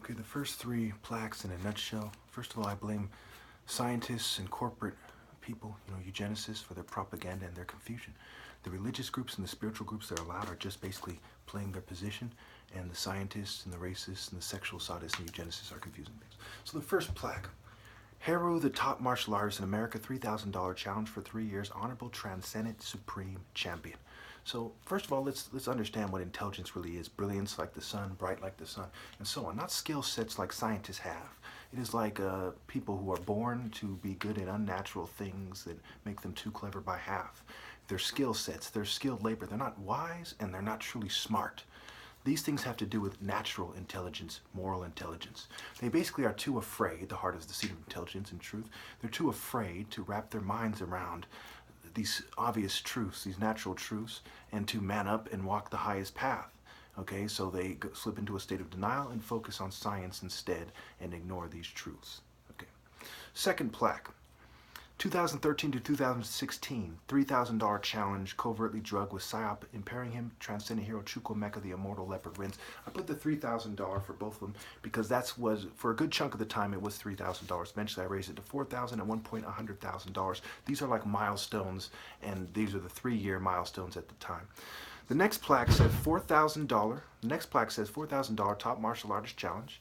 Okay, the first three plaques in a nutshell. First of all, I blame scientists and corporate people, eugenicists, for their propaganda and their confusion. The religious groups and the spiritual groups that are allowed are just basically playing their position, and the scientists and the racists and the sexual sadists and eugenicists are confusing things. So the first plaque: Heru, the top martial artist in America, $3,000 challenge for 3 years, honorable, transcendent, supreme champion. So first of all, let's understand what intelligence really is. Brilliance like the sun, bright like the sun, and so on. Not skill sets like scientists have. It is like people who are born to be good at unnatural things that make them too clever by half. They're skill sets, they're skilled labor. They're not wise and they're not truly smart. These things have to do with natural intelligence, moral intelligence. They basically are too afraid, the heart is the seat of intelligence and truth, they're too afraid to wrap their minds around these obvious truths, these natural truths, and to man up and walk the highest path. Okay, so they slip into a state of denial and focus on science instead and ignore these truths. Okay. Second plaque: 2013 to 2016, $3,000 challenge, covertly drugged with psyop, impairing him, transcendent hero Chuko Mecca, the immortal leopard wins. I put the $3,000 for both of them because was, for a good chunk of the time, it was $3,000. Eventually I raised it to $4,000, at one point $100,000. These are like milestones, and these are the 3-year milestones at the time. The next plaque says $4,000. The next plaque says $4,000 top martial artist challenge,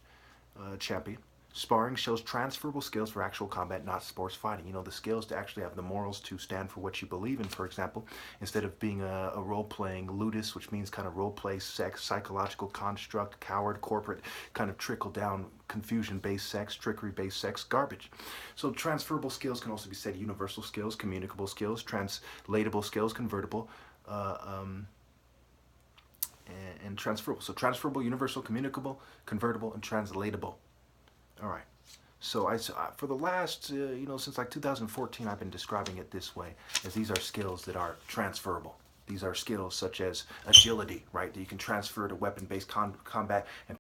champion. Sparring shows transferable skills for actual combat, not sports fighting. The skills to actually have the morals to stand for what you believe in, for example, instead of being a role-playing ludus, which means kind of role-play, sex, psychological construct, coward, corporate, kind of trickle-down, confusion-based sex, trickery-based sex, garbage. So transferable skills can also be said universal skills, communicable skills, translatable skills, convertible, and transferable. So transferable, universal, communicable, convertible, and translatable. All right. So for the last, since like 2014, I've been describing it this way, as these are skills that are transferable. These are skills such as agility, right, that you can transfer to weapon-based combat and